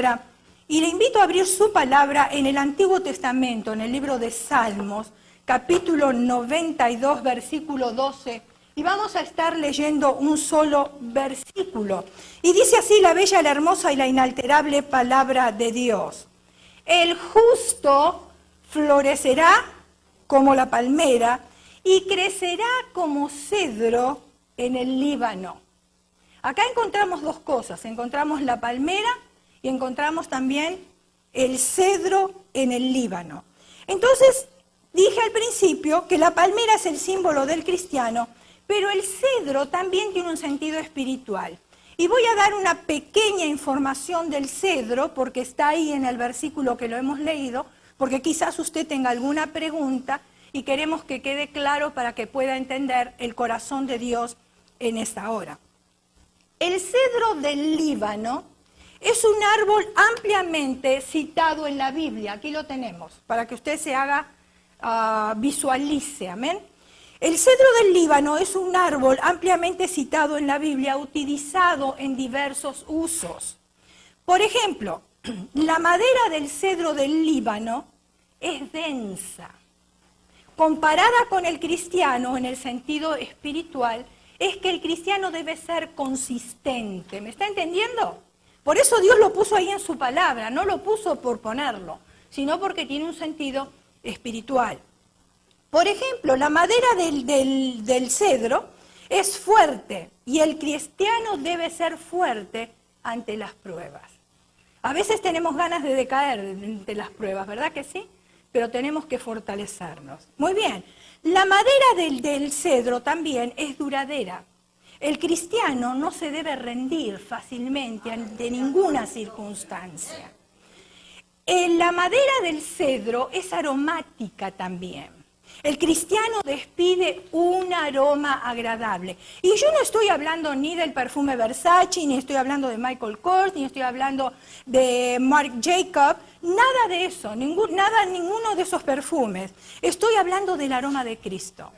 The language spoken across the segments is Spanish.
palabra y le invito a abrir su palabra en el Antiguo Testamento, en el libro de Salmos, capítulo 92, versículo 12. Y vamos a estar leyendo un solo versículo. Y dice así la bella, la hermosa y la inalterable palabra de Dios. El justo florecerá como la palmera y crecerá como cedro en el Líbano. Acá encontramos dos cosas. Encontramos la palmera y encontramos también el cedro en el Líbano. Entonces, dije al principio que la palmera es el símbolo del cristiano, pero el cedro también tiene un sentido espiritual. Y voy a dar una pequeña información del cedro, porque está ahí en el versículo que lo hemos leído, porque quizás usted tenga alguna pregunta y queremos que quede claro para que pueda entender el corazón de Dios en esta hora. El cedro del Líbano es un árbol ampliamente citado en la Biblia. Aquí lo tenemos, para que usted se haga, visualice, amén. El cedro del Líbano es un árbol ampliamente citado en la Biblia, utilizado en diversos usos. Por ejemplo, la madera del cedro del Líbano es densa. Comparada con el cristiano en el sentido espiritual, es que el cristiano debe ser consistente. ¿Me está entendiendo? Por eso Dios lo puso ahí en su palabra, no lo puso por ponerlo, sino porque tiene un sentido espiritual. Por ejemplo, la madera del cedro es fuerte y el cristiano debe ser fuerte ante las pruebas. A veces tenemos ganas de decaer ante las pruebas, ¿verdad que sí? Pero tenemos que fortalecernos. Muy bien, la madera del cedro también es duradera. El cristiano no se debe rendir fácilmente ante ninguna circunstancia. La madera del cedro es aromática también. El cristiano despide un aroma agradable. Y yo no estoy hablando ni del perfume Versace, ni estoy hablando de Michael Kors, ni estoy hablando de Marc Jacob, nada de eso, ninguno de esos perfumes. Estoy hablando del aroma de Cristo.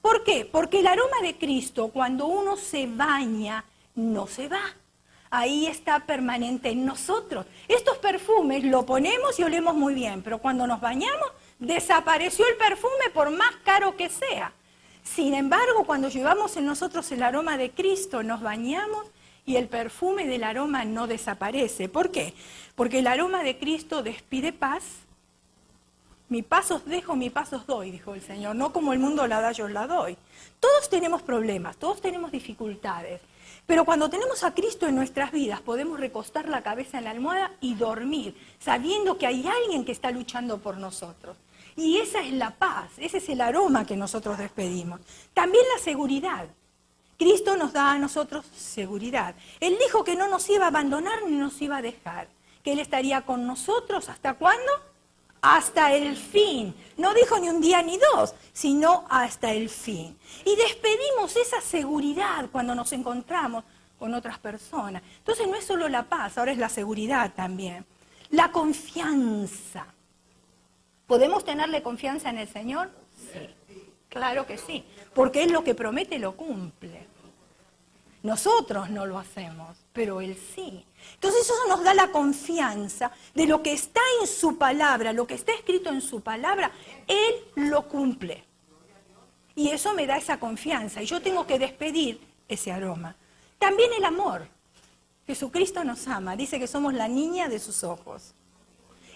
¿Por qué? Porque el aroma de Cristo, cuando uno se baña, no se va. Ahí está permanente en nosotros. Estos perfumes lo ponemos y olemos muy bien, pero cuando nos bañamos, desapareció el perfume por más caro que sea. Sin embargo, cuando llevamos en nosotros el aroma de Cristo, nos bañamos y el perfume del aroma no desaparece. ¿Por qué? Porque el aroma de Cristo despide paz. Mi paz os dejo, mi paz os doy, dijo el Señor. No como el mundo la da, yo os la doy. Todos tenemos problemas, todos tenemos dificultades. Pero cuando tenemos a Cristo en nuestras vidas, podemos recostar la cabeza en la almohada y dormir, sabiendo que hay alguien que está luchando por nosotros. Y esa es la paz, ese es el aroma que nosotros despedimos. También la seguridad. Cristo nos da a nosotros seguridad. Él dijo que no nos iba a abandonar ni nos iba a dejar, que Él estaría con nosotros, ¿hasta cuándo? Hasta el fin. No dijo ni un día ni dos, sino hasta el fin. Y despedimos esa seguridad cuando nos encontramos con otras personas. Entonces no es solo la paz, ahora es la seguridad también. La confianza. ¿Podemos tenerle confianza en el Señor? Sí, claro que sí, porque Él lo que promete lo cumple. Nosotros no lo hacemos, pero Él sí. Entonces eso nos da la confianza de lo que está en su palabra, lo que está escrito en su palabra, Él lo cumple. Y eso me da esa confianza y yo tengo que despedir ese aroma. También el amor. Jesucristo nos ama, dice que somos la niña de sus ojos.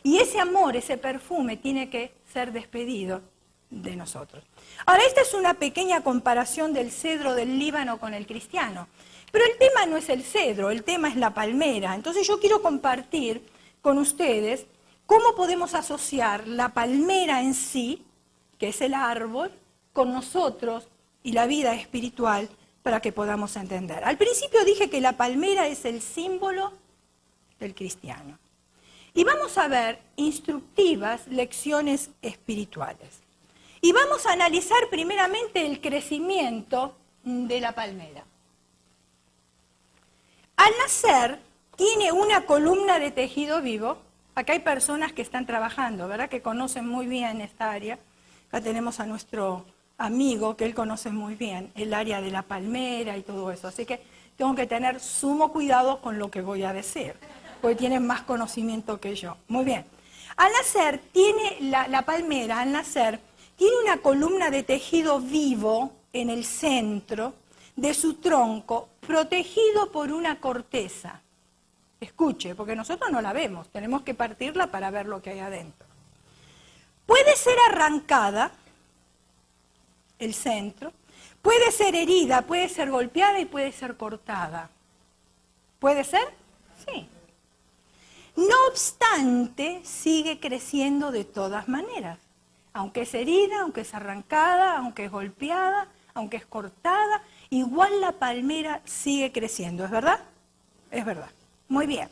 Y ese amor, ese perfume tiene que ser despedido de nosotros. Ahora, esta es una pequeña comparación del cedro del Líbano con el cristiano. Pero el tema no es el cedro, el tema es la palmera. Entonces yo quiero compartir con ustedes cómo podemos asociar la palmera en sí, que es el árbol, con nosotros y la vida espiritual para que podamos entender. Al principio dije que la palmera es el símbolo del cristiano. Y vamos a ver instructivas lecciones espirituales. Y vamos a analizar primeramente el crecimiento de la palmera. Al nacer, tiene una columna de tejido vivo. Acá hay personas que están trabajando, ¿verdad? Que conocen muy bien esta área. Acá tenemos a nuestro amigo, que él conoce muy bien el área de la palmera y todo eso. Así que tengo que tener sumo cuidado con lo que voy a decir. porque tienen más conocimiento que yo. Muy bien. Al nacer, tiene la palmera, al nacer, tiene una columna de tejido vivo en el centro de su tronco, protegido por una corteza. Escuche, porque nosotros no la vemos, tenemos que partirla para ver lo que hay adentro. Puede ser arrancada, el centro, puede ser herida, puede ser golpeada y puede ser cortada. ¿Puede ser? Sí. No obstante, sigue creciendo de todas maneras. Aunque es herida, aunque es arrancada, aunque es golpeada, aunque es cortada, igual la palmera sigue creciendo. ¿Es verdad? Es verdad. Muy bien.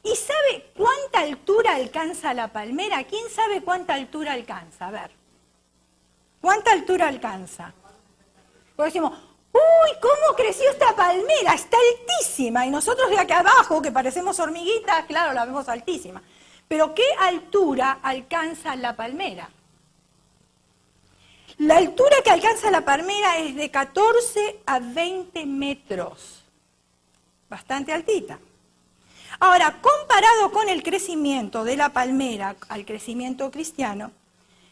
¿Y sabe cuánta altura alcanza la palmera? ¿Quién sabe cuánta altura alcanza? A ver. ¿Cuánta altura alcanza? Porque decimos, ¡uy, cómo creció esta palmera! Está altísima. Y nosotros de acá abajo, que parecemos hormiguitas, claro, la vemos altísima. Pero ¿qué altura alcanza la palmera? La altura que alcanza la palmera es de 14 a 20 metros. Bastante altita. Ahora, comparado con el crecimiento de la palmera al crecimiento cristiano,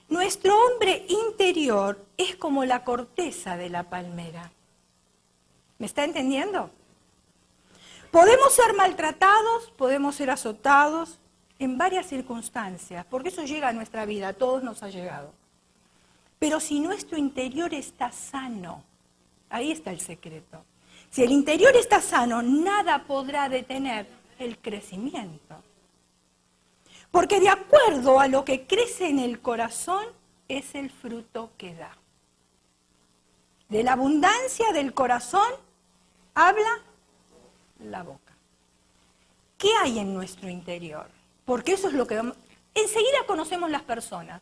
nuestro hombre interior es como la corteza de la palmera. ¿Me está entendiendo? Podemos ser maltratados, podemos ser azotados en varias circunstancias, porque eso llega a nuestra vida, a todos nos ha llegado. Pero si nuestro interior está sano, ahí está el secreto. Si el interior está sano, nada podrá detener el crecimiento. Porque de acuerdo a lo que crece en el corazón, es el fruto que da. De la abundancia del corazón, habla la boca. ¿Qué hay en nuestro interior? Porque eso es lo que vamos... Enseguida conocemos las personas.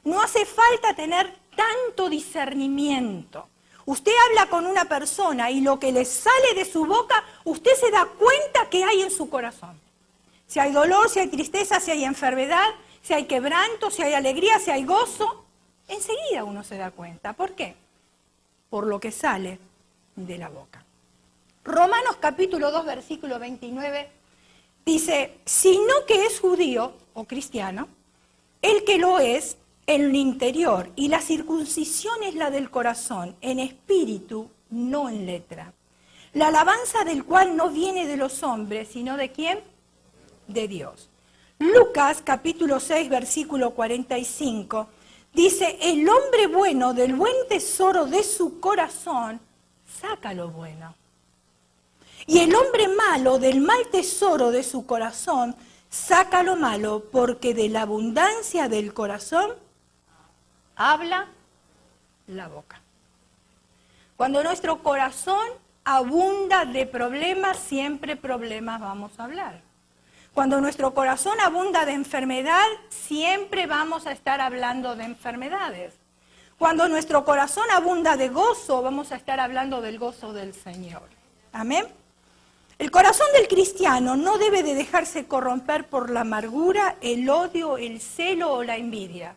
No hace falta tener tanto discernimiento. Usted habla con una persona y lo que le sale de su boca, usted se da cuenta que hay en su corazón. Si hay dolor, si hay tristeza, si hay enfermedad, si hay quebranto, si hay alegría, si hay gozo, enseguida uno se da cuenta. ¿Por qué? Por lo que sale de la boca. Romanos capítulo 2, versículo 29, dice, sino que es judío o cristiano, el que lo es en el interior, y la circuncisión es la del corazón, en espíritu, no en letra. La alabanza del cual no viene de los hombres, sino de ¿quién? De Dios. Lucas capítulo 6, versículo 45, dice, el hombre bueno del buen tesoro de su corazón, saca lo bueno. Y el hombre malo del mal tesoro de su corazón, saca lo malo, porque de la abundancia del corazón habla la boca. Cuando nuestro corazón abunda de problemas, siempre problemas vamos a hablar. Cuando nuestro corazón abunda de enfermedad, siempre vamos a estar hablando de enfermedades. Cuando nuestro corazón abunda de gozo, vamos a estar hablando del gozo del Señor. Amén. El corazón del cristiano no debe de dejarse corromper por la amargura, el odio, el celo o la envidia.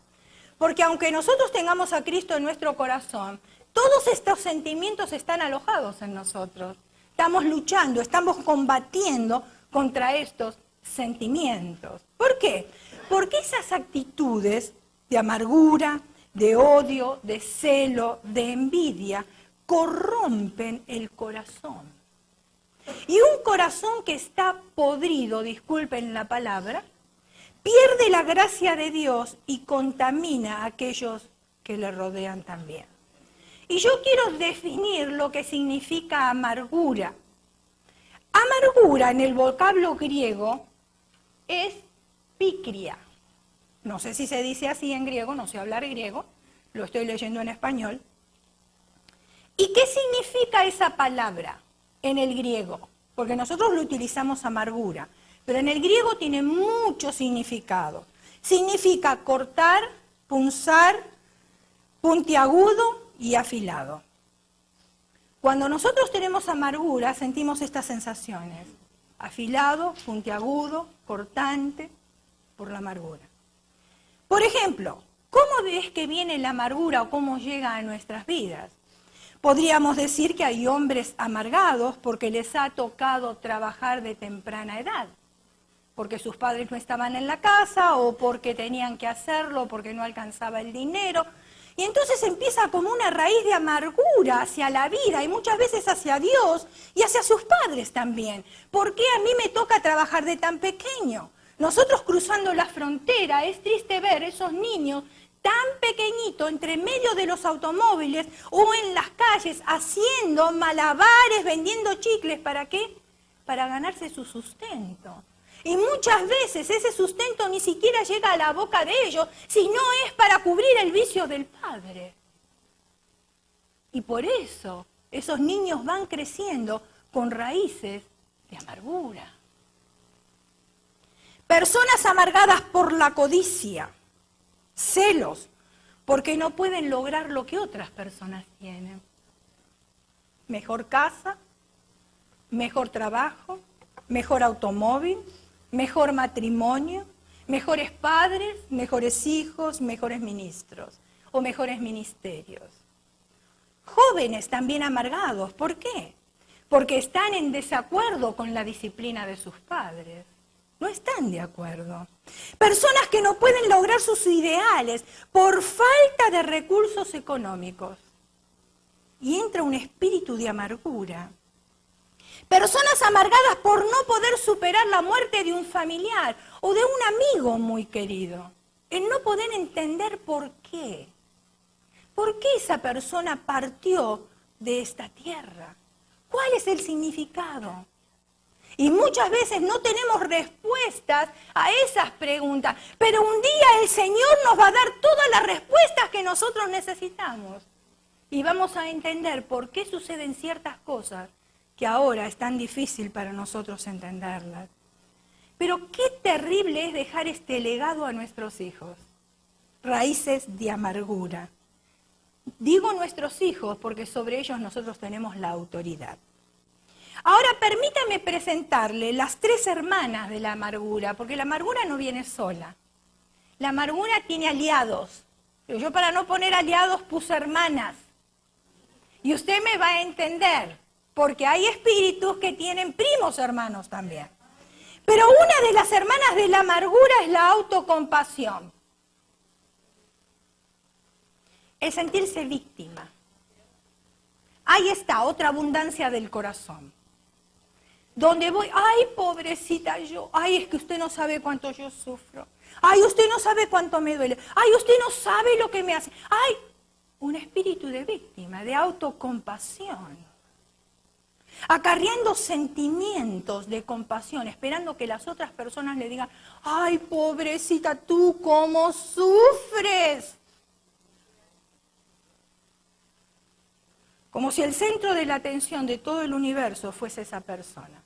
Porque aunque nosotros tengamos a Cristo en nuestro corazón, todos estos sentimientos están alojados en nosotros. Estamos luchando, estamos combatiendo contra estos sentimientos. ¿Por qué? Porque esas actitudes de amargura, de odio, de celo, de envidia, corrompen el corazón. Y un corazón que está podrido, disculpen la palabra, pierde la gracia de Dios y contamina a aquellos que le rodean también. Y yo quiero definir lo que significa amargura. Amargura en el vocablo griego es picria. No sé si se dice así en griego, no sé hablar griego, lo estoy leyendo en español. ¿Y qué significa esa palabra en el griego? Porque nosotros lo utilizamos amargura, pero en el griego tiene mucho significado. Significa cortar, punzar, puntiagudo y afilado. Cuando nosotros tenemos amargura, sentimos estas sensaciones. Afilado, puntiagudo, cortante, por la amargura. Por ejemplo, ¿cómo es que viene la amargura o cómo llega a nuestras vidas? Podríamos decir que hay hombres amargados porque les ha tocado trabajar de temprana edad. porque sus padres no estaban en la casa o porque tenían que hacerlo, porque no alcanzaba el dinero. Y entonces empieza como una raíz de amargura hacia la vida y muchas veces hacia Dios y hacia sus padres también. ¿Por qué a mí me toca trabajar de tan pequeño? Nosotros cruzando la frontera, es triste ver esos niños tan pequeñitos entre medio de los automóviles o en las calles haciendo malabares, vendiendo chicles. ¿Para qué? Para ganarse su sustento. Y muchas veces ese sustento ni siquiera llega a la boca de ellos, sino es para cubrir el vicio del padre. Y por eso esos niños van creciendo con raíces de amargura. Personas amargadas por la codicia, celos, porque no pueden lograr lo que otras personas tienen. Mejor casa, mejor trabajo, mejor automóvil, mejor matrimonio, mejores padres, mejores hijos, mejores ministros o mejores ministerios. Jóvenes también amargados, ¿por qué? Porque están en desacuerdo con la disciplina de sus padres. No están de acuerdo. Personas que no pueden lograr sus ideales por falta de recursos económicos. Y entra un espíritu de amargura. Personas amargadas por no poder superar la muerte de un familiar o de un amigo muy querido. El no poder entender por qué. ¿Por qué esa persona partió de esta tierra? ¿Cuál es el significado? Y muchas veces no tenemos respuestas a esas preguntas, pero un día el Señor nos va a dar todas las respuestas que nosotros necesitamos. Y vamos a entender por qué suceden ciertas cosas que ahora es tan difícil para nosotros entenderlas. Pero qué terrible es dejar este legado a nuestros hijos. Raíces de amargura. Digo nuestros hijos porque sobre ellos nosotros tenemos la autoridad. Ahora permítame presentarle las 3 hermanas de la amargura, porque la amargura no viene sola. La amargura tiene aliados. Pero yo para no poner aliados puse hermanas. Y usted me va a entender, porque hay espíritus que tienen primos hermanos también. Pero una de las hermanas de la amargura es la autocompasión. El sentirse víctima. Ahí está, otra abundancia del corazón. Donde voy, ay, pobrecita yo, ay, es que usted no sabe cuánto yo sufro. Ay, usted no sabe cuánto me duele. Ay, usted no sabe lo que me hace. Ay, un espíritu de víctima, de autocompasión. Acarreando sentimientos de compasión, esperando que las otras personas le digan, ay, pobrecita, tú cómo sufres. Como si el centro de la atención de todo el universo fuese esa persona.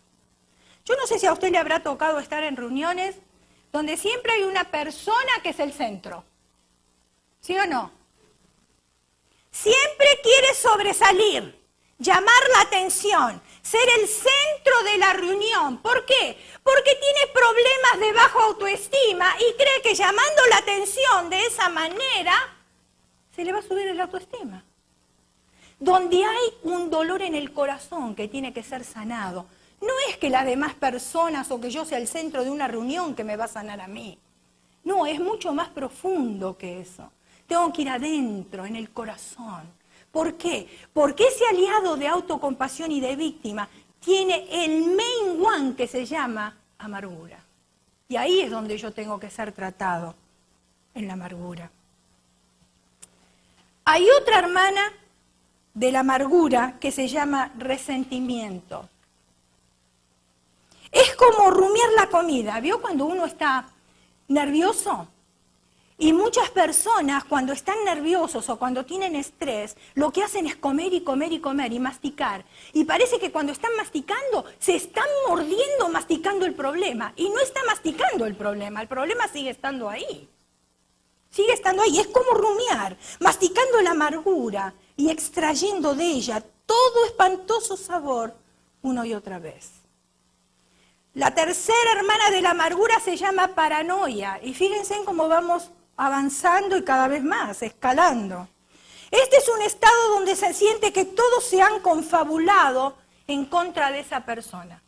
Yo no sé si a usted le habrá tocado estar en reuniones donde siempre hay una persona que es el centro. ¿Sí o no? Siempre quiere sobresalir, llamar la atención, ser el centro de la reunión. ¿Por qué? Porque tiene problemas de baja autoestima y cree que llamando la atención de esa manera se le va a subir la autoestima. Donde hay un dolor en el corazón que tiene que ser sanado, no es que las demás personas o que yo sea el centro de una reunión que me va a sanar a mí. No, es mucho más profundo que eso. Tengo que ir adentro, en el corazón. ¿Por qué? Porque ese aliado de autocompasión y de víctima tiene el main one que se llama amargura. Y ahí es donde yo tengo que ser tratado, en la amargura. Hay otra hermana de la amargura que se llama resentimiento. Es como rumiar la comida. ¿Vio cuando uno está nervioso? Y muchas personas cuando están nerviosos o cuando tienen estrés, lo que hacen es comer y comer y comer y masticar. Y parece que cuando están masticando, se están mordiendo, masticando el problema. Y no está masticando el problema sigue estando ahí. Sigue estando ahí, es como rumiar, masticando la amargura y extrayendo de ella todo espantoso sabor una y otra vez. La tercera hermana de la amargura se llama paranoia. Y fíjense en cómo vamos avanzando y cada vez más, escalando. Este es un estado donde se siente que todos se han confabulado en contra de esa persona.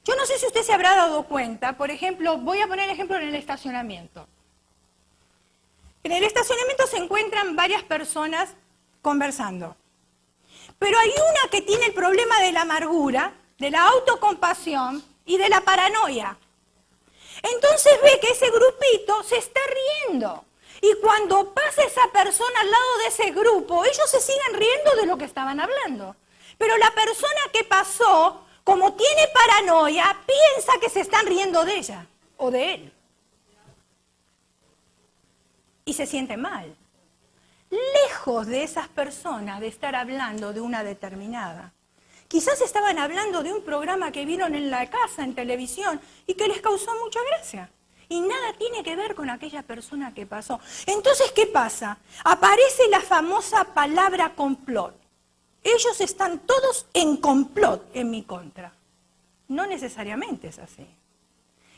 Yo no sé si usted se habrá dado cuenta, por ejemplo, voy a poner ejemplo en el estacionamiento. En el estacionamiento se encuentran varias personas conversando. Pero hay una que tiene el problema de la amargura, de la autocompasión y de la paranoia. Entonces ve que ese grupito se está riendo. Y cuando pasa esa persona al lado de ese grupo, ellos se siguen riendo de lo que estaban hablando. Pero la persona que pasó, como tiene paranoia, piensa que se están riendo de ella o de él. Y se siente mal. Lejos de esas personas de estar hablando de una determinada. Quizás estaban hablando de un programa que vieron en la casa, en televisión, y que les causó mucha gracia. Y nada tiene que ver con aquella persona que pasó. Entonces, ¿qué pasa? Aparece la famosa palabra complot. Ellos están todos en complot en mi contra. No necesariamente es así.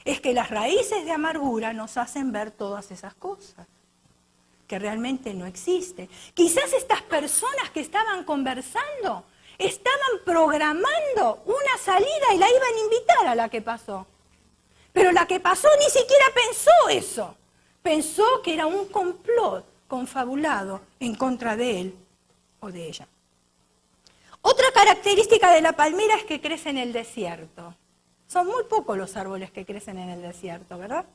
Es que las raíces de amargura nos hacen ver todas esas cosas que realmente no existen. Quizás estas personas que estaban conversando estaban programando una salida y la iban a invitar a la que pasó. Pero la que pasó ni siquiera pensó eso. Pensó que era un complot confabulado en contra de él o de ella. Otra característica de la palmera es que crece en el desierto. Son muy pocos los árboles que crecen en el desierto, ¿verdad?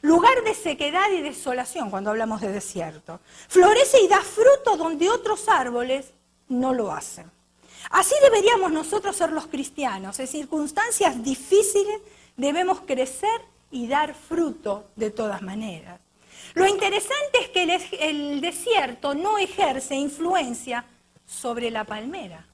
Lugar de sequedad y desolación cuando hablamos de desierto. Florece y da fruto donde otros árboles no lo hacen. Así deberíamos nosotros ser los cristianos. En circunstancias difíciles debemos crecer y dar fruto de todas maneras. Lo interesante es que el desierto no ejerce influencia sobre la palmera.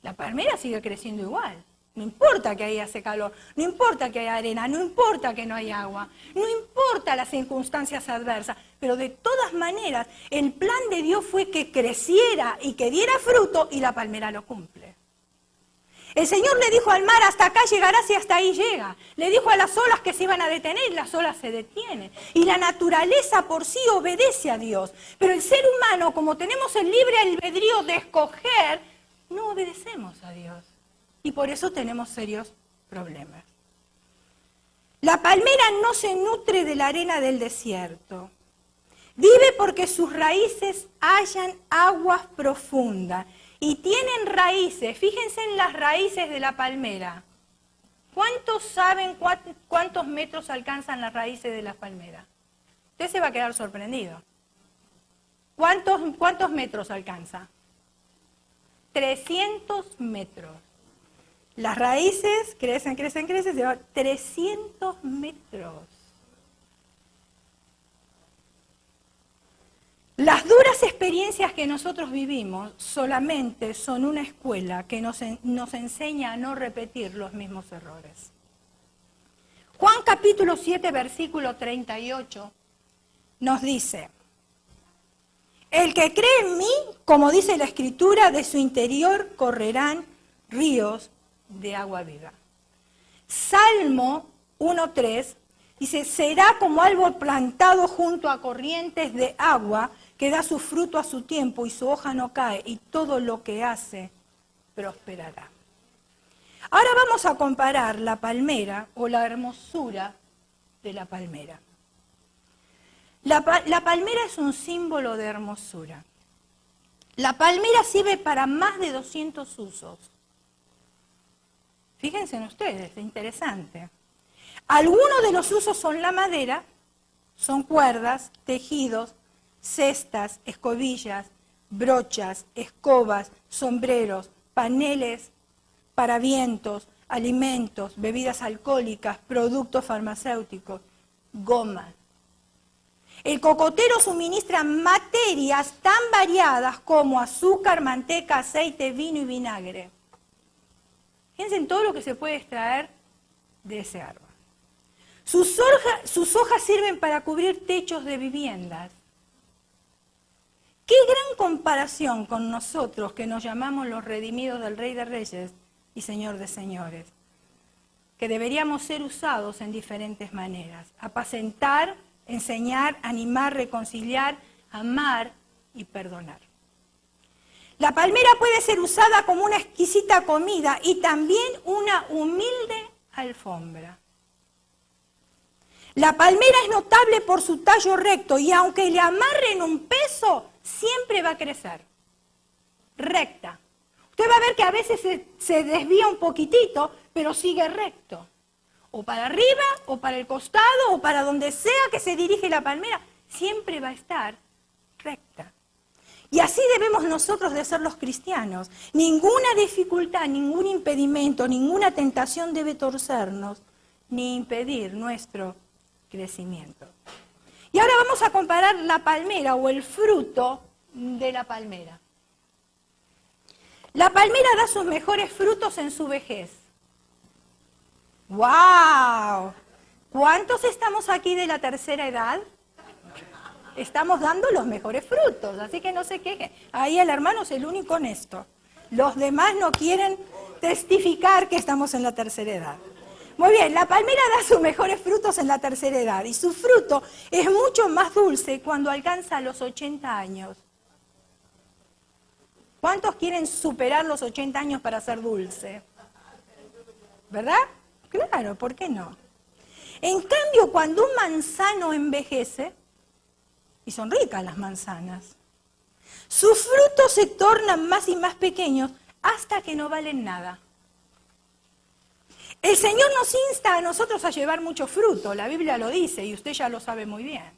La palmera sigue creciendo igual. No importa que ahí hace calor, no importa que haya arena, no importa que no haya agua, no importa las circunstancias adversas, pero de todas maneras el plan de Dios fue que creciera y que diera fruto y la palmera lo cumple. El Señor le dijo al mar, hasta acá llegarás y hasta ahí llega. Le dijo a las olas que se iban a detener y las olas se detienen. Y la naturaleza por sí obedece a Dios. Pero el ser humano, como tenemos el libre albedrío de escoger, no obedecemos a Dios. Y por eso tenemos serios problemas. La palmera no se nutre de la arena del desierto. Vive porque sus raíces hallan aguas profundas. Y tienen raíces, fíjense en las raíces de la palmera. ¿Cuántos saben cuántos metros alcanzan las raíces de la palmera? Usted se va a quedar sorprendido. ¿Cuántos metros alcanza? 300 metros. Las raíces crecen, se van 300 metros. Las duras experiencias que nosotros vivimos solamente son una escuela que nos enseña a no repetir los mismos errores. Juan capítulo 7, versículo 38 nos dice, el que cree en mí, como dice la Escritura, de su interior correrán ríos de agua viva. Salmo 1:3 dice, será como árbol plantado junto a corrientes de agua, que da su fruto a su tiempo y su hoja no cae, y todo lo que hace prosperará. Ahora vamos a comparar la palmera o la hermosura de la palmera. La palmera es un símbolo de hermosura. La palmera sirve para más de 200 usos. Fíjense en ustedes, es interesante. Algunos de los usos son la madera, son cuerdas, tejidos, cestas, escobillas, brochas, escobas, sombreros, paneles para vientos, alimentos, bebidas alcohólicas, productos farmacéuticos, goma. El cocotero suministra materias tan variadas como azúcar, manteca, aceite, vino y vinagre. Fíjense en todo lo que se puede extraer de ese árbol. Sus hojas sirven para cubrir techos de viviendas. Qué gran comparación con nosotros que nos llamamos los redimidos del Rey de Reyes y Señor de Señores, que deberíamos ser usados en diferentes maneras, apacentar, enseñar, animar, reconciliar, amar y perdonar. La palmera puede ser usada como una exquisita comida y también una humilde alfombra. La palmera es notable por su tallo recto y aunque le amarren un peso, siempre va a crecer. Recta. Usted va a ver que a veces se desvía un poquitito, pero sigue recto. O para arriba, o para el costado, o para donde sea que se dirige la palmera, siempre va a estar recta. Y así debemos nosotros de ser los cristianos. Ninguna dificultad, ningún impedimento, ninguna tentación debe torcernos, ni impedir nuestro crecimiento. Y ahora vamos a comparar la palmera o el fruto de la palmera. La palmera da sus mejores frutos en su vejez. ¡Wow! ¿Cuántos estamos aquí de la tercera edad? Estamos dando los mejores frutos, así que no se quejen. Ahí el hermano es el único honesto. Los demás no quieren testificar que estamos en la tercera edad. Muy bien, la palmera da sus mejores frutos en la tercera edad y su fruto es mucho más dulce cuando alcanza los 80 años. ¿Cuántos quieren superar los 80 años para ser dulce? ¿Verdad? Claro, ¿por qué no? En cambio, cuando un manzano envejece, y son ricas las manzanas, sus frutos se tornan más y más pequeños hasta que no valen nada. El Señor nos insta a nosotros a llevar mucho fruto, la Biblia lo dice y usted ya lo sabe muy bien.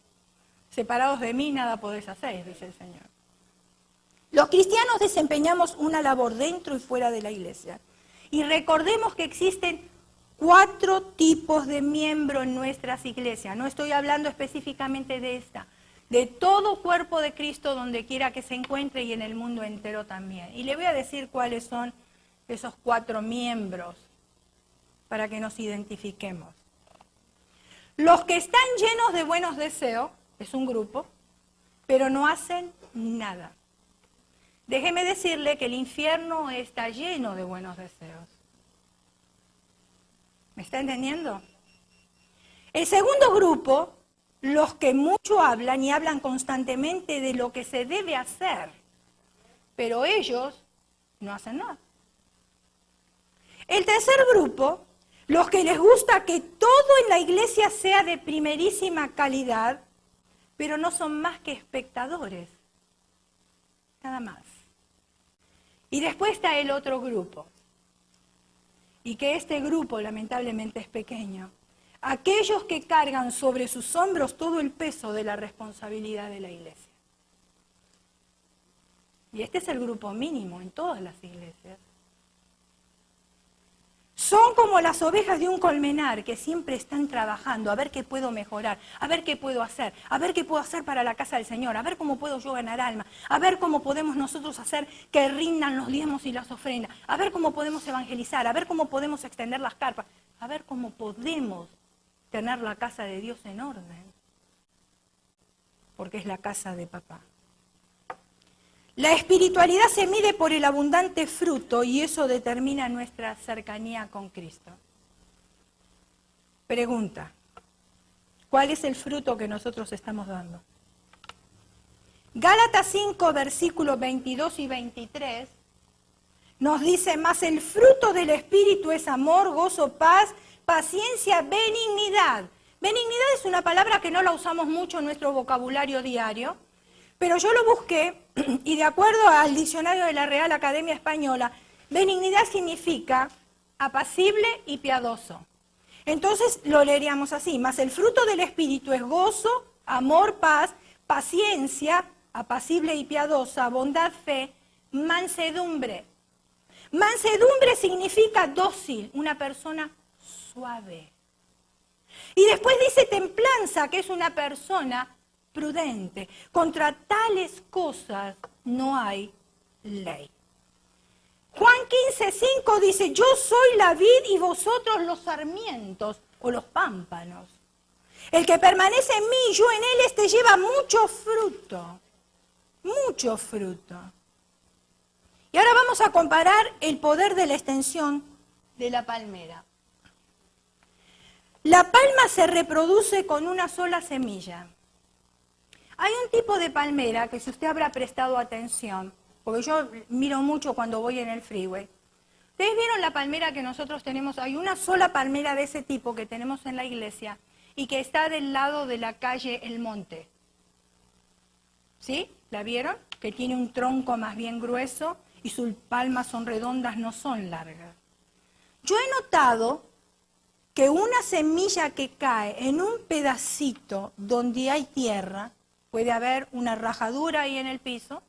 Separados de mí nada podés hacer, dice el Señor. Los cristianos desempeñamos una labor dentro y fuera de la iglesia. Y recordemos que existen 4 tipos de miembros en nuestras iglesias. No estoy hablando específicamente de esta. De todo cuerpo de Cristo donde quiera que se encuentre y en el mundo entero también. Y le voy a decir cuáles son esos 4 miembros para que nos identifiquemos. Los que están llenos de buenos deseos, es un grupo, pero no hacen nada. Déjeme decirle que el infierno está lleno de buenos deseos. ¿Me está entendiendo? El segundo grupo, los que mucho hablan y hablan constantemente de lo que se debe hacer, pero ellos no hacen nada. El tercer grupo, los que les gusta que todo en la iglesia sea de primerísima calidad, pero no son más que espectadores, nada más. Y después está el otro grupo, y que este grupo lamentablemente es pequeño. Aquellos que cargan sobre sus hombros todo el peso de la responsabilidad de la iglesia. Y este es el grupo mínimo en todas las iglesias. Son como las ovejas de un colmenar que siempre están trabajando, a ver qué puedo mejorar, a ver qué puedo hacer, a ver qué puedo hacer para la casa del Señor, a ver cómo puedo yo ganar alma, a ver cómo podemos nosotros hacer que rindan los diezmos y las ofrendas, a ver cómo podemos evangelizar, a ver cómo podemos extender las carpas, a ver cómo podemos tener la casa de Dios en orden, porque es la casa de papá. La espiritualidad se mide por el abundante fruto y eso determina nuestra cercanía con Cristo. Pregunta, ¿cuál es el fruto que nosotros estamos dando? Gálatas 5, versículos 22 y 23, nos dice, mas el fruto del Espíritu es amor, gozo, paz, paciencia, benignidad. Benignidad es una palabra que no la usamos mucho en nuestro vocabulario diario, pero yo lo busqué y de acuerdo al diccionario de la Real Academia Española, benignidad significa apacible y piadoso. Entonces lo leeríamos así, mas el fruto del Espíritu es gozo, amor, paz, paciencia, apacible y piadosa, bondad, fe, mansedumbre. Mansedumbre significa dócil, una persona suave. Y después dice templanza, que es una persona prudente. Contra tales cosas no hay ley. Juan 15:5 dice, yo soy la vid y vosotros los sarmientos o los pámpanos. El que permanece en mí, yo en él, este lleva mucho fruto. Mucho fruto. Y ahora vamos a comparar el poder de la extensión de la palmera. La palma se reproduce con una sola semilla. Hay un tipo de palmera que si usted habrá prestado atención, porque yo miro mucho cuando voy en el freeway, ¿Ustedes vieron la palmera que nosotros tenemos? Hay una sola palmera de ese tipo que tenemos en la iglesia y que está del lado de la calle El Monte. ¿Sí? ¿La vieron? Que tiene un tronco más bien grueso y sus palmas son redondas, no son largas. Yo he notado que una semilla que cae en un pedacito donde hay tierra, puede haber una rajadura ahí en el piso,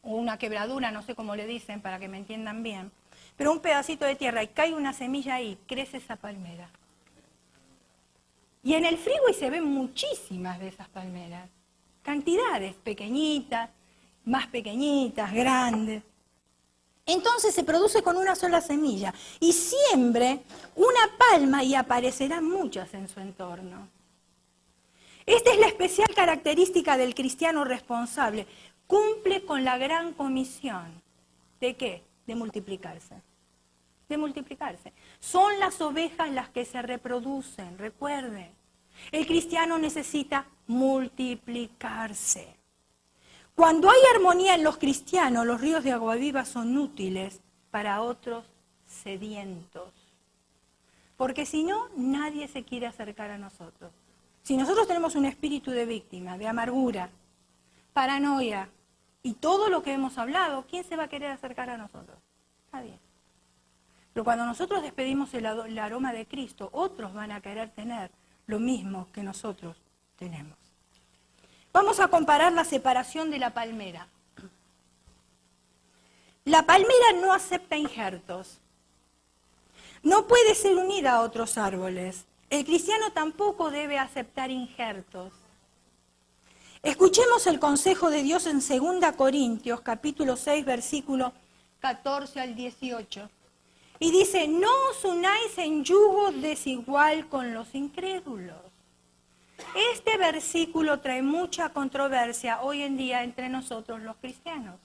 o una quebradura, no sé cómo le dicen para que me entiendan bien, pero un pedacito de tierra y cae una semilla ahí, crece esa palmera. Y en el freeway se ven muchísimas de esas palmeras, cantidades pequeñitas, más pequeñitas, grandes. Entonces se produce con una sola semilla y siembre una palma y aparecerán muchas en su entorno. Esta es la especial característica del cristiano responsable. Cumple con la gran comisión. ¿De qué? De multiplicarse. De multiplicarse. Son las ovejas las que se reproducen, recuerden. El cristiano necesita multiplicarse. Cuando hay armonía en los cristianos, los ríos de agua viva son útiles para otros sedientos. Porque si no, nadie se quiere acercar a nosotros. Si nosotros tenemos un espíritu de víctima, de amargura, paranoia y todo lo que hemos hablado, ¿quién se va a querer acercar a nosotros? Nadie. Pero cuando nosotros despedimos el aroma de Cristo, otros van a querer tener lo mismo que nosotros tenemos. Vamos a comparar la separación de la palmera. La palmera no acepta injertos. No puede ser unida a otros árboles. El cristiano tampoco debe aceptar injertos. Escuchemos el consejo de Dios en 2 Corintios, capítulo 6, versículo 14 al 18. Y dice, no os unáis en yugo desigual con los incrédulos. Este versículo trae mucha controversia hoy en día entre nosotros los cristianos.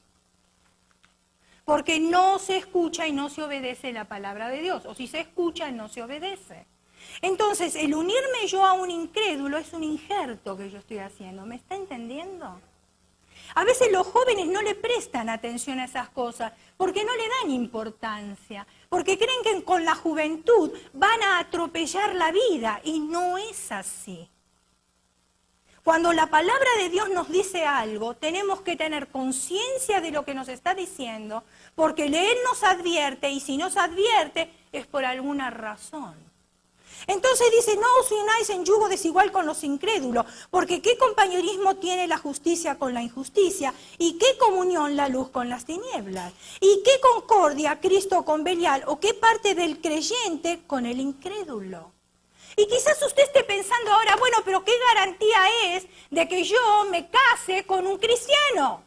Porque no se escucha y no se obedece la palabra de Dios. O si se escucha, no se obedece. Entonces, el unirme yo a un incrédulo es un injerto que yo estoy haciendo. ¿Me está entendiendo? A veces los jóvenes no le prestan atención a esas cosas porque no le dan importancia. Porque creen que con la juventud van a atropellar la vida y no es así. Cuando la palabra de Dios nos dice algo, tenemos que tener conciencia de lo que nos está diciendo, porque Él nos advierte, y si nos advierte, es por alguna razón. Entonces dice, no os unáis en yugo desigual con los incrédulos, porque ¿qué compañerismo tiene la justicia con la injusticia? ¿Y qué comunión la luz con las tinieblas? ¿Y qué concordia Cristo con Belial? ¿O qué parte del creyente con el incrédulo? Y quizás usted esté pensando ahora, bueno, pero ¿qué garantía es de que yo me case con un cristiano?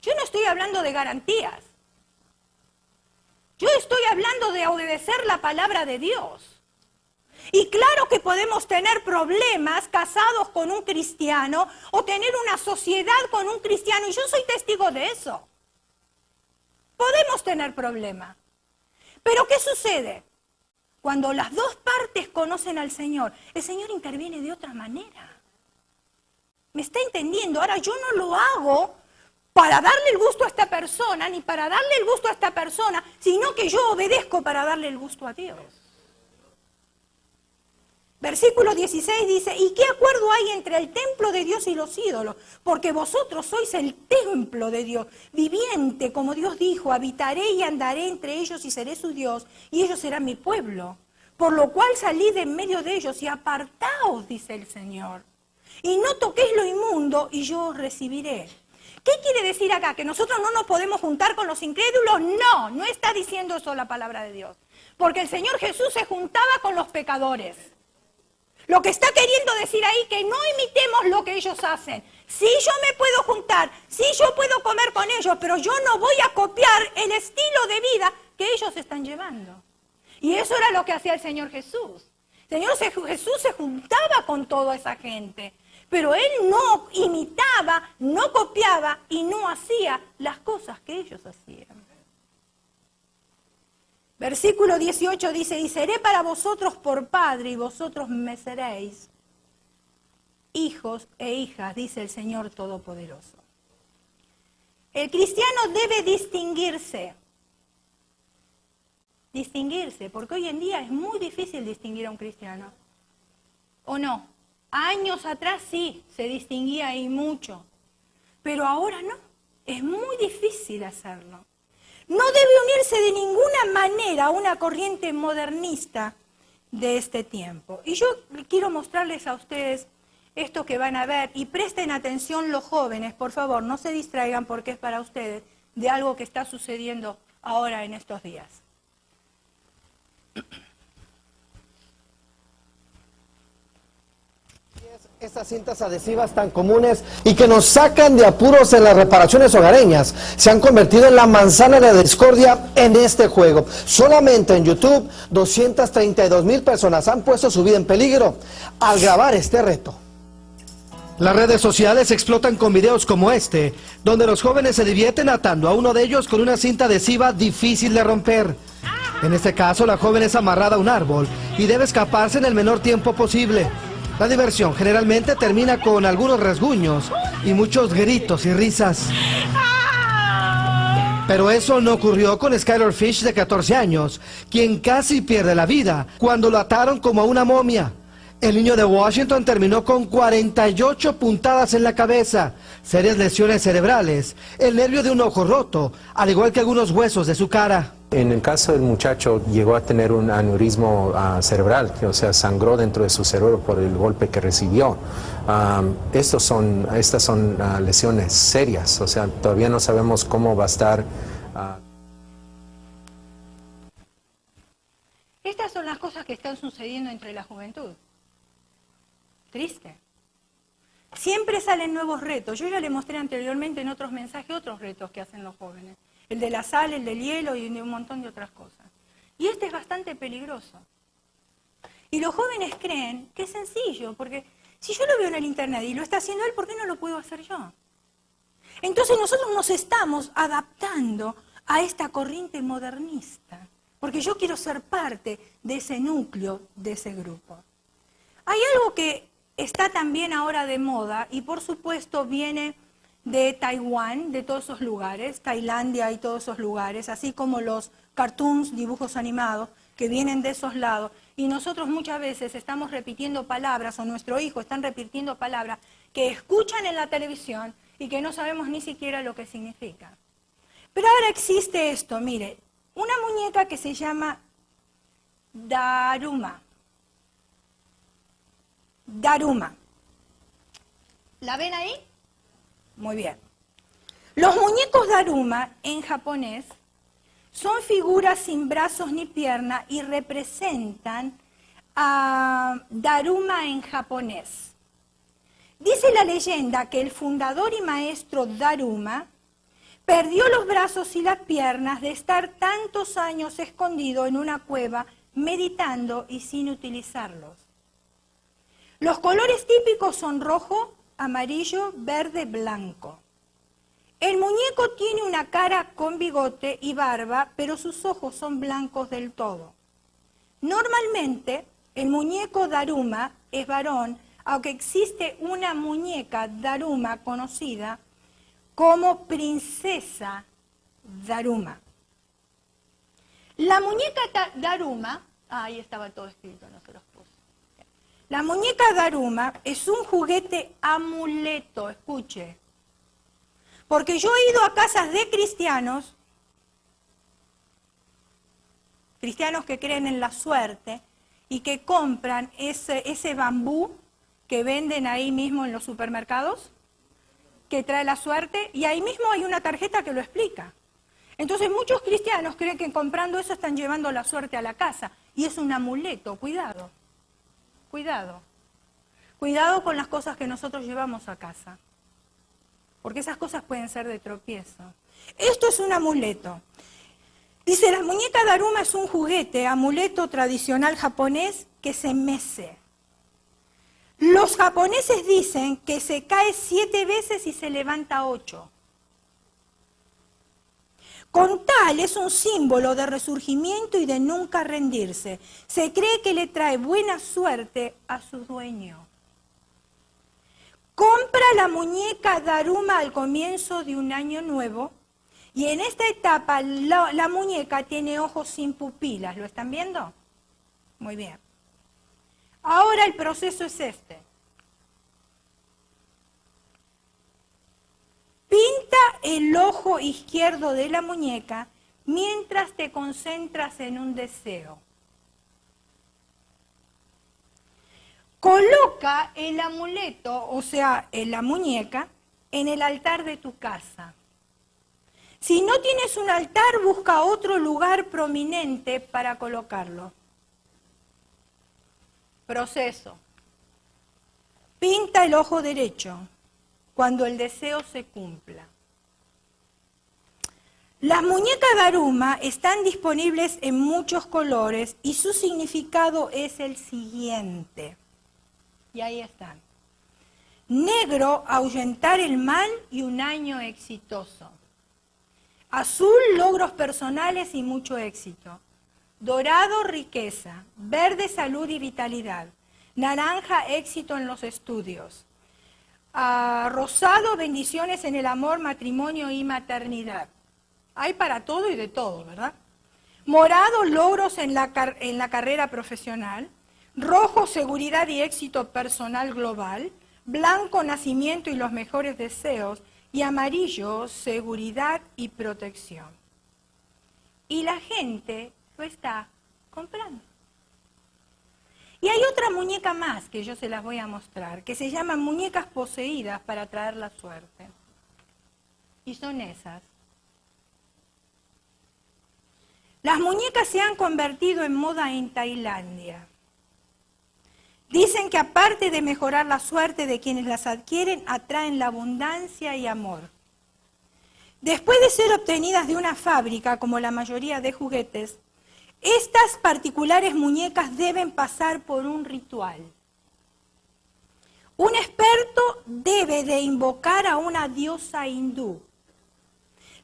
Yo no estoy hablando de garantías. Yo estoy hablando de obedecer la palabra de Dios. Y claro que podemos tener problemas casados con un cristiano o tener una sociedad con un cristiano, y yo soy testigo de eso. Podemos tener problemas. Pero ¿qué sucede? Cuando las dos partes conocen al Señor, el Señor interviene de otra manera. ¿Me está entendiendo? Ahora yo no lo hago para darle el gusto a esta persona, ni para darle el gusto a esta persona, sino que yo obedezco para darle el gusto a Dios. Versículo 16 dice, ¿y qué acuerdo hay entre el templo de Dios y los ídolos? Porque vosotros sois el templo de Dios, viviente, como Dios dijo, habitaré y andaré entre ellos y seré su Dios, y ellos serán mi pueblo. Por lo cual salid de en medio de ellos y apartaos, dice el Señor. Y no toquéis lo inmundo, y yo os recibiré. ¿Qué quiere decir acá? ¿Que nosotros no nos podemos juntar con los incrédulos? No, no está diciendo eso la palabra de Dios. Porque el Señor Jesús se juntaba con los pecadores. Lo que está queriendo decir ahí que no imitemos lo que ellos hacen. Sí, yo me puedo juntar, sí, yo puedo comer con ellos, pero yo no voy a copiar el estilo de vida que ellos están llevando. Y eso era lo que hacía el Señor Jesús. El Señor Jesús se juntaba con toda esa gente, pero Él no imitaba, no copiaba y no hacía las cosas que ellos hacían. Versículo 18 dice, y seré para vosotros por padre y vosotros me seréis hijos e hijas, dice el Señor Todopoderoso. El cristiano debe distinguirse distinguirse, porque hoy en día es muy difícil distinguir a un cristiano. ¿O no? Años atrás sí, se distinguía ahí mucho, pero ahora no, es muy difícil hacerlo. No debe unirse de ninguna manera a una corriente modernista de este tiempo. Y yo quiero mostrarles a ustedes esto que van a ver, y presten atención los jóvenes, por favor, no se distraigan porque es para ustedes, de algo que está sucediendo ahora en estos días. Estas cintas adhesivas tan comunes y que nos sacan de apuros en las reparaciones hogareñas se han convertido en la manzana de la discordia en este juego. Solamente en YouTube 232,000 personas han puesto su vida en peligro al grabar este reto. Las redes sociales explotan con videos como este, donde los jóvenes se divierten atando a uno de ellos con una cinta adhesiva difícil de romper. En este caso, la joven es amarrada a un árbol y debe escaparse en el menor tiempo posible. La diversión generalmente termina con algunos rasguños y muchos gritos y risas. Pero eso no ocurrió con Skylar Fish, de 14 años, quien casi pierde la vida cuando lo ataron como a una momia. El niño de Washington terminó con 48 puntadas en la cabeza, serias lesiones cerebrales, el nervio de un ojo roto, al igual que algunos huesos de su cara. En el caso del muchacho llegó a tener un aneurismo cerebral, o sea, sangró dentro de su cerebro por el golpe que recibió. Estas son lesiones serias, o sea, todavía no sabemos cómo va a estar. Estas son las cosas que están sucediendo entre la juventud. Triste. Siempre salen nuevos retos. Yo ya le mostré anteriormente en otros mensajes otros retos que hacen los jóvenes. El de la sal, el del hielo y de un montón de otras cosas. Y este es bastante peligroso. Y los jóvenes creen que es sencillo, porque si yo lo veo en el internet y lo está haciendo él, ¿por qué no lo puedo hacer yo? Entonces nosotros nos estamos adaptando a esta corriente modernista, porque yo quiero ser parte de ese núcleo, de ese grupo. Hay algo que está también ahora de moda y por supuesto viene de Taiwán, de todos esos lugares, Tailandia y todos esos lugares, así como los cartoons, dibujos animados, que vienen de esos lados. Y nosotros muchas veces estamos repitiendo palabras, o nuestro hijo están repitiendo palabras que escuchan en la televisión y que no sabemos ni siquiera lo que significa. Pero ahora existe esto, mire, una muñeca que se llama Daruma. Daruma. ¿La ven ahí? Muy bien. Los muñecos Daruma en japonés son figuras sin brazos ni piernas y representan a Daruma en japonés. Dice la leyenda que el fundador y maestro Daruma perdió los brazos y las piernas de estar tantos años escondido en una cueva meditando y sin utilizarlos. Los colores típicos son rojo, amarillo, verde, blanco. El muñeco tiene una cara con bigote y barba, pero sus ojos son blancos del todo. Normalmente, el muñeco Daruma es varón, aunque existe una muñeca Daruma conocida como Princesa Daruma. La muñeca Daruma, ahí estaba todo escrito, no se los puse. La muñeca Daruma es un juguete amuleto, escuche. Porque yo he ido a casas de cristianos que creen en la suerte y que compran ese bambú que venden ahí mismo en los supermercados, que trae la suerte, y ahí mismo hay una tarjeta que lo explica. Entonces muchos cristianos creen que comprando eso están llevando la suerte a la casa, y es un amuleto, cuidado. Cuidado. Cuidado con las cosas que nosotros llevamos a casa, porque esas cosas pueden ser de tropiezo. Esto es un amuleto. Dice, la muñeca Daruma es un juguete, amuleto tradicional japonés que se mece. Los japoneses dicen que se cae 7 veces y se levanta 8. Con tal es un símbolo de resurgimiento y de nunca rendirse. Se cree que le trae buena suerte a su dueño. Compra la muñeca Daruma al comienzo de un año nuevo Y en esta etapa la muñeca tiene ojos sin pupilas. ¿Lo están viendo? Muy bien. Ahora el proceso es este. Pinta el ojo izquierdo de la muñeca mientras te concentras en un deseo. Coloca el amuleto, o sea, en la muñeca, en el altar de tu casa. Si no tienes un altar, busca otro lugar prominente para colocarlo. Proceso. Pinta el ojo derecho cuando el deseo se cumpla. Las muñecas Daruma están disponibles en muchos colores y su significado es el siguiente. Y ahí están. Negro, ahuyentar el mal y un año exitoso. Azul, logros personales y mucho éxito. Dorado, riqueza. Verde, salud y vitalidad. Naranja, éxito en los estudios. Rosado, bendiciones en el amor, matrimonio y maternidad. Hay para todo y de todo, ¿verdad? Morado, logros en la carrera profesional. Rojo, seguridad y éxito personal global. Blanco, nacimiento y los mejores deseos. Y amarillo, seguridad y protección. Y la gente lo está comprando. Y hay otra muñeca más que yo se las voy a mostrar, que se llaman muñecas poseídas para traer la suerte. Y son esas. Las muñecas se han convertido en moda en Tailandia. Dicen que aparte de mejorar la suerte de quienes las adquieren, atraen la abundancia y amor. Después de ser obtenidas de una fábrica, como la mayoría de juguetes, estas particulares muñecas deben pasar por un ritual. Un experto debe de invocar a una diosa hindú,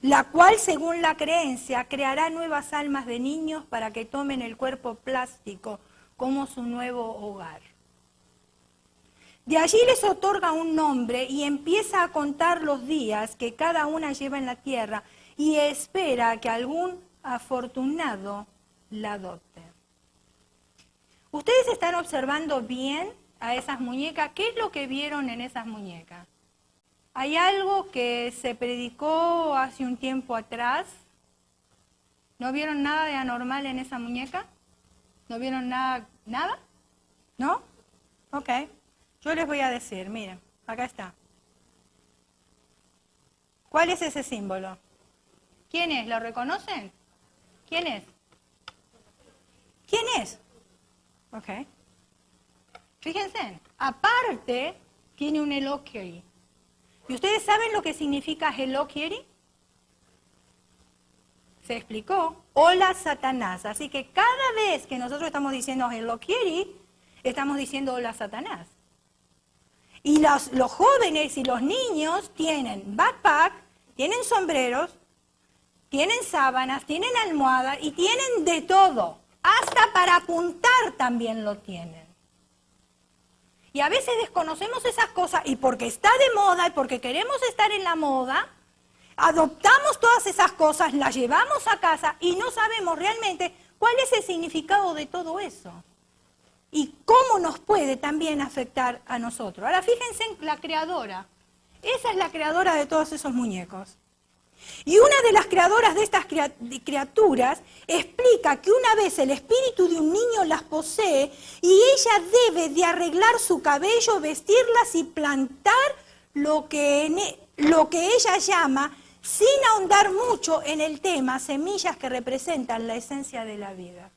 la cual, según la creencia, creará nuevas almas de niños para que tomen el cuerpo plástico como su nuevo hogar. De allí les otorga un nombre y empieza a contar los días que cada una lleva en la tierra y espera que algún afortunado la adopte. ¿Ustedes están observando bien a esas muñecas? ¿Qué es lo que vieron en esas muñecas? ¿Hay algo que se predicó hace un tiempo atrás? ¿No vieron nada de anormal en esa muñeca? ¿No vieron nada? ¿Nada? ¿No? Ok. Yo les voy a decir, miren, acá está. ¿Cuál es ese símbolo? ¿Quién es? ¿Lo reconocen? ¿Quién es? ¿Quién es? Ok. Fíjense, aparte tiene un Hello Kitty. ¿Y ustedes saben lo que significa Hello Kitty? Se explicó. Hola Satanás. Así que cada vez que nosotros estamos diciendo Hello Kitty, estamos diciendo hola Satanás. Y los jóvenes y los niños tienen backpack, tienen sombreros, tienen sábanas, tienen almohadas y tienen de todo. Hasta para apuntar también lo tienen. Y a veces desconocemos esas cosas y porque está de moda y porque queremos estar en la moda, adoptamos todas esas cosas, las llevamos a casa y no sabemos realmente cuál es el significado de todo eso. Y cómo nos puede también afectar a nosotros. Ahora fíjense en la creadora. Esa es la creadora de todos esos muñecos. Y una de las creadoras de estas criaturas explica que una vez el espíritu de un niño las posee y ella debe de arreglar su cabello, vestirlas y plantar lo que ella llama, sin ahondar mucho en el tema, semillas que representan la esencia de la vida.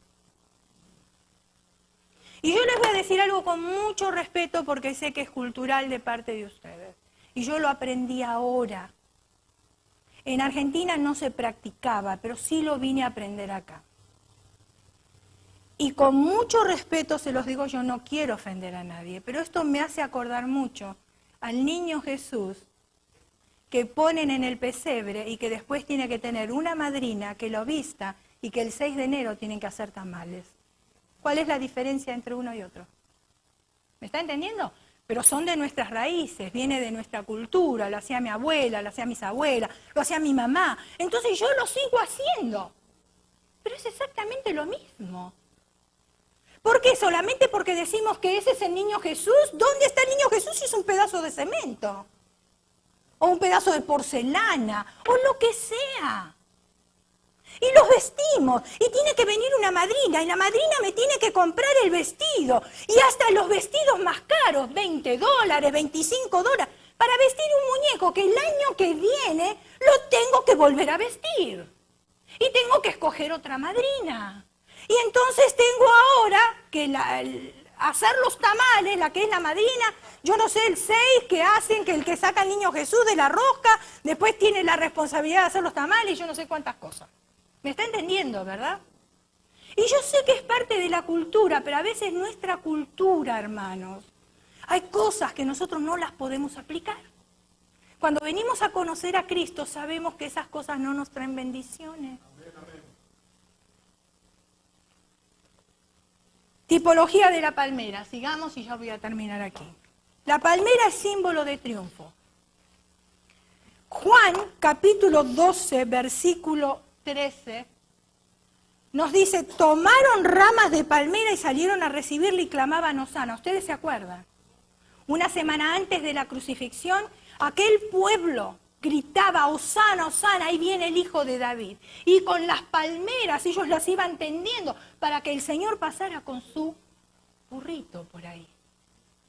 Y yo les voy a decir algo con mucho respeto porque sé que es cultural de parte de ustedes. Y yo lo aprendí ahora. En Argentina no se practicaba, pero sí lo vine a aprender acá. Y con mucho respeto se los digo, yo no quiero ofender a nadie, pero esto me hace acordar mucho al niño Jesús que ponen en el pesebre y que después tiene que tener una madrina que lo vista y que el 6 de enero tienen que hacer tamales. ¿Cuál es la diferencia entre uno y otro? ¿Me está entendiendo? pero son de nuestras raíces, viene de nuestra cultura, lo hacía mi abuela, lo hacía mis abuelas, lo hacía mi mamá. Entonces yo lo sigo haciendo, pero es exactamente lo mismo. ¿Por qué? Solamente porque decimos que ese es el niño Jesús. ¿Dónde está el niño Jesús si es un pedazo de cemento? O un pedazo de porcelana, o lo que sea. Y los vestimos, y tiene que venir una madrina, y la madrina me tiene que comprar el vestido, y hasta los vestidos más caros, $20, $25, para vestir un muñeco que el año que viene lo tengo que volver a vestir. Y tengo que escoger otra madrina. Y entonces tengo ahora que hacer los tamales, la que es la madrina, yo no sé, el 6 que hacen, que el que saca al niño Jesús de la rosca, después tiene la responsabilidad de hacer los tamales y yo no sé cuántas cosas. ¿Me está entendiendo, verdad? Y yo sé que es parte de la cultura, pero a veces nuestra cultura, hermanos, hay cosas que nosotros no las podemos aplicar. Cuando venimos a conocer a Cristo, sabemos que esas cosas no nos traen bendiciones. Tipología de la palmera. Sigamos y ya voy a terminar aquí. La palmera es símbolo de triunfo. Juan, capítulo 12, versículo 13, nos dice, tomaron ramas de palmera y salieron a recibirle y clamaban hosana. ¿Ustedes se acuerdan? Una semana antes de la crucifixión, aquel pueblo gritaba, hosana, hosana, ahí viene el hijo de David. Y con las palmeras ellos las iban tendiendo para que el Señor pasara con su burrito por ahí.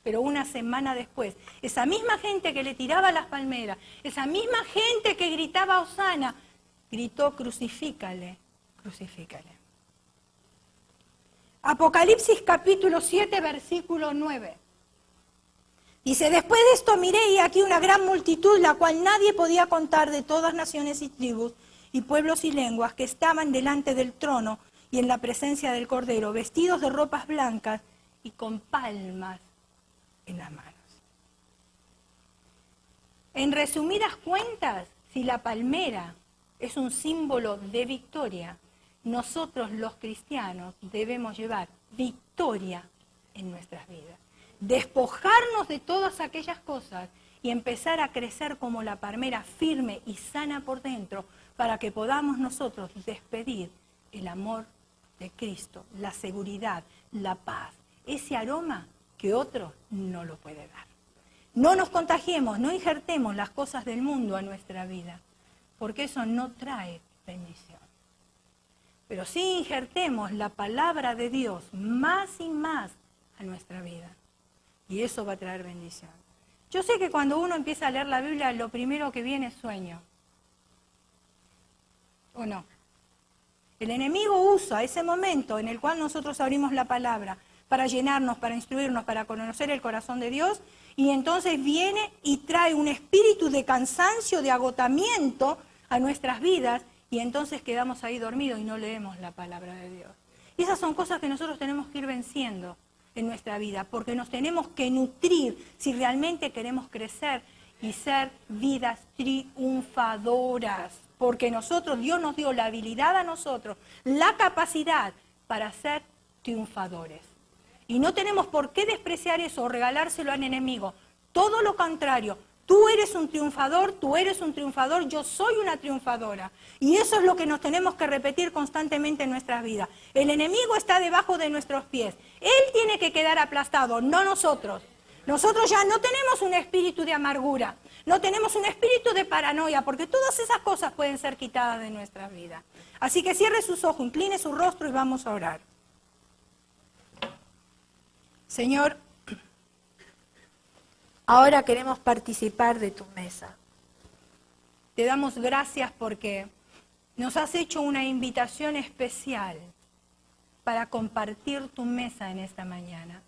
Pero una semana después, esa misma gente que le tiraba las palmeras, esa misma gente que gritaba hosana, gritó, crucifícale, crucifícale. Apocalipsis capítulo 7, versículo 9. Dice, después de esto miré y aquí una gran multitud, la cual nadie podía contar, de todas naciones y tribus y pueblos y lenguas, que estaban delante del trono y en la presencia del Cordero, vestidos de ropas blancas y con palmas en las manos. En resumidas cuentas, si la palmera es un símbolo de victoria, nosotros los cristianos debemos llevar victoria en nuestras vidas. Despojarnos de todas aquellas cosas y empezar a crecer como la palmera, firme y sana por dentro, para que podamos nosotros despedir el amor de Cristo, la seguridad, la paz, ese aroma que otro no lo puede dar. No nos contagiemos, no injertemos las cosas del mundo a nuestra vida, porque eso no trae bendición. Pero sí injertemos la palabra de Dios más y más a nuestra vida. Y eso va a traer bendición. Yo sé que cuando uno empieza a leer la Biblia, lo primero que viene es sueño. ¿O no? El enemigo usa ese momento en el cual nosotros abrimos la palabra para llenarnos, para instruirnos, para conocer el corazón de Dios, y entonces viene y trae un espíritu de cansancio, de agotamiento a nuestras vidas, y entonces quedamos ahí dormidos y no leemos la palabra de Dios. Y esas son cosas que nosotros tenemos que ir venciendo en nuestra vida, porque nos tenemos que nutrir si realmente queremos crecer y ser vidas triunfadoras, porque nosotros, Dios nos dio la habilidad a nosotros, la capacidad para ser triunfadores. Y no tenemos por qué despreciar eso o regalárselo al enemigo. Todo lo contrario, tú eres un triunfador, yo soy una triunfadora. Y eso es lo que nos tenemos que repetir constantemente en nuestras vidas. El enemigo está debajo de nuestros pies. Él tiene que quedar aplastado, no nosotros. Nosotros ya no tenemos un espíritu de amargura, no tenemos un espíritu de paranoia, porque todas esas cosas pueden ser quitadas de nuestras vidas. Así que cierre sus ojos, incline su rostro y vamos a orar. Señor, ahora queremos participar de tu mesa. Te damos gracias porque nos has hecho una invitación especial para compartir tu mesa en esta mañana.